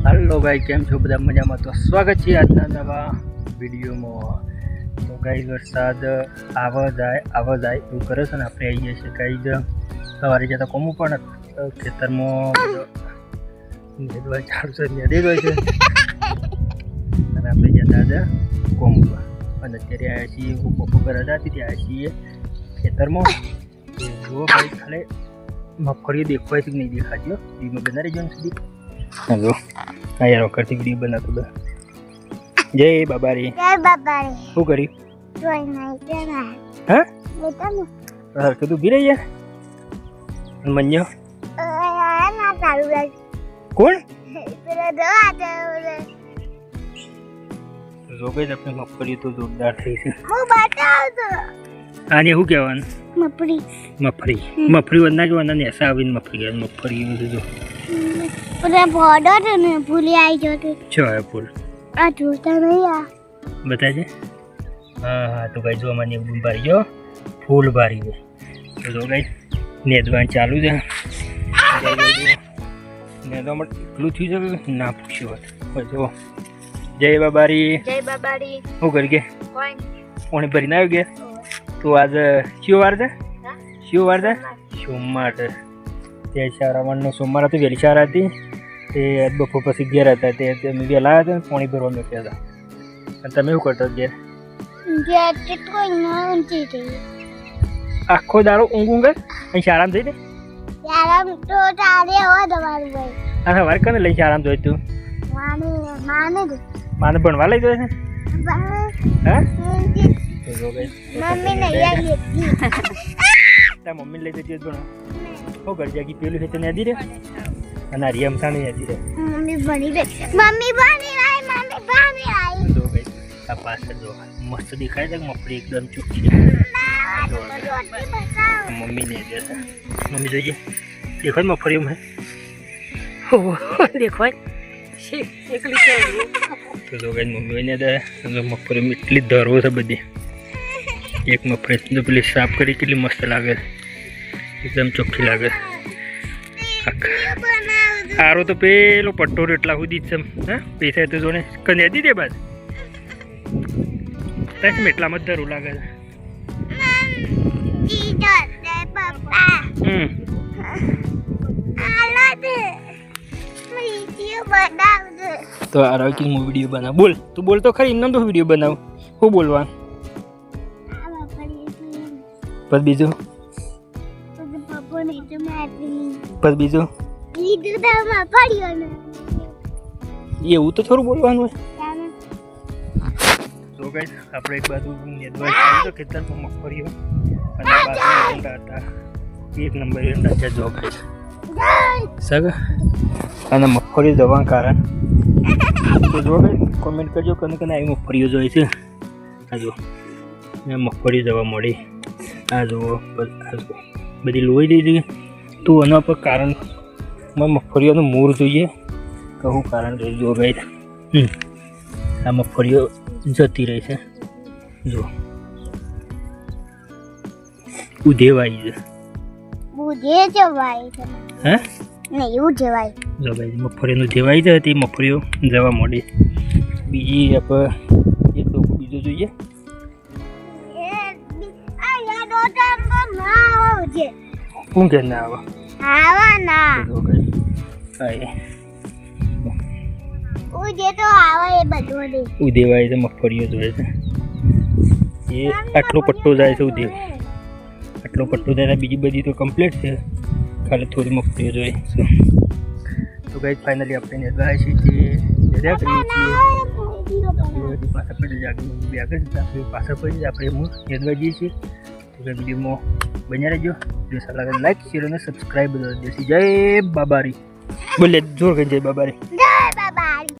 Hello guys, केम छो बधा मजामां? तो स्वागत है आजना नवा विडियो में। तो गाइस वरसाद आवा जाए एवं करे छे ने आपणे आई गया छे गाइस सवारे जता कोमू पण खेतर में नेदवा चालू छे नेदी गयो छे अने आपणे जता जा कोमू अने अत्यारे आया छीए बपो करे जाती त्यां आया छीए खेतर में। जो भाई खाली मगफળી દેખાય છે કે નહીં દેખાતી વીમાં બના રહેજો ને સુધી। हेलो हाँ यार करती वीडियो बना तो जय बाबारी શું કરી હા હાર કે તું ગીરે યાર મન્યો કોણ રોગે આપણે મગફળી તો જોરદાર થઈ છે। હું બતાવ આને શું કહેવાનું? મગફળી વરના જોવાના ને એસા આવીને મગફળી જો पूरा बॉर्डर है ना फूल आई जाते छो है फूल आ टूटता नहीं आ बता जे। हाँ हाँ तो गाइस जो हमारे बारी जो फूल बारी है तो जो गाइस नेदवान चालू है नेदवा मत એટલું થયું છે ના પૂછ્યો હોય। જો જય બાબારી શું કરી ગયા કોણે ભરીને આવી ગયા? તો આજ કયો વાર છે? સોમવાર છે। તે શારામાં સોમવાર હતી વહેલી શાળા હતી તે બપોર પછી ઘેર હતા તે અમે વહેલા આવ્યા હતા પાણી ભરવા મૂક્યા હતા। અને તમે શું કરતા ઘેર? આખો દાડો ઊંઘ અહીં શાળામાં જઈને હા સવારે કને લઈ શાળામાં જોઈ તું માને ભણવા લઈ જાય છે હા મમ્મી લઈ જતી ભણવા हो कर जाएगी पेलू है तो नदी रे अना रियम सा नहीं नदी रे मम्मी बनी आई दो गई अब पास कर दो मस्त दिखाई दे मगफળી एकदम चुकी मम्मी ने दिया था। मम्मी देखिए देखो मगफળી में हो देखो एकली तो दो गई मम्मी ने दे मगफળી में इतनी दरो है बड़ी एक मगफળી तो पुलिस साफ करी के लिए मस्त लागे एकदम ચોખ્ખી લાગે। આરો તો પેલો પટ્ટો એટલા સુધી જ છે હા પૈસા તો જોને કને દી દે બાદ તસ એટલામાં જ ધરું લાગે છે। તો આરો કે હું વિડિયો બનાવ બોલ તું બોલ તો ખરી એમ તો વિડિયો બનાવ હું બોલવા બસ બીજું पर बीजो એવું તો થોડું બોલવાનું હોય। તો ગાઈસ આપણે એક બાજુ નેદવા ચાલતો ખેતરમાં મગફળી અને બાજુ હતા એક નંબર એંડા છે જો ગાઈસ સગ અને મગફળી દવા કારણ તો જો ગાઈસ કમેન્ટ કરજો કને કને આવી મગફળીઓ જોઈ છે આ જો મગફળી દવા મળી આ જો બધી લોહી દીધી તો એના પર કારણ મગફળીઓનું મૂળ જોઈએ કહું કારણ રહી જો ગઈ આ મગફળીઓ જતી રહી છે જો ઉધેવાઈ છે હે નહીં ઉધેવાઈ જો ભાઈ મગફળીનું ધેવાઈ છે તે મગફળીઓ જવા માંડી। બીજી આપણે એક ડોકું બીજું જોઈએ કોણ કે ના આવાના ઉદેવાય છે મગફળીઓ જોઈએ છે એ આટલો પટ્ટો જાય છે ઉદેવ આટલો પટ્ટો જાય બીજી બધી તો કમ્પ્લીટ છે ખાલી થોડી મગફળીઓ જોઈએ છે। તો ગાઈસ ફાઇનલી આપણે નેદવા છીએ તે જરા કરીએ છીએ પાછા પડી જાય આગળ પાછા પડી આપણે હું નેદવા જઈએ છીએ। તો વિડીયોમાં બન્યા રહેજો જો સારા લાગે લાઈક શેર અને સબસ્ક્રાઇબ કરી દેજો। જય બાબારી બોલે જોર કરી જય બાબારી।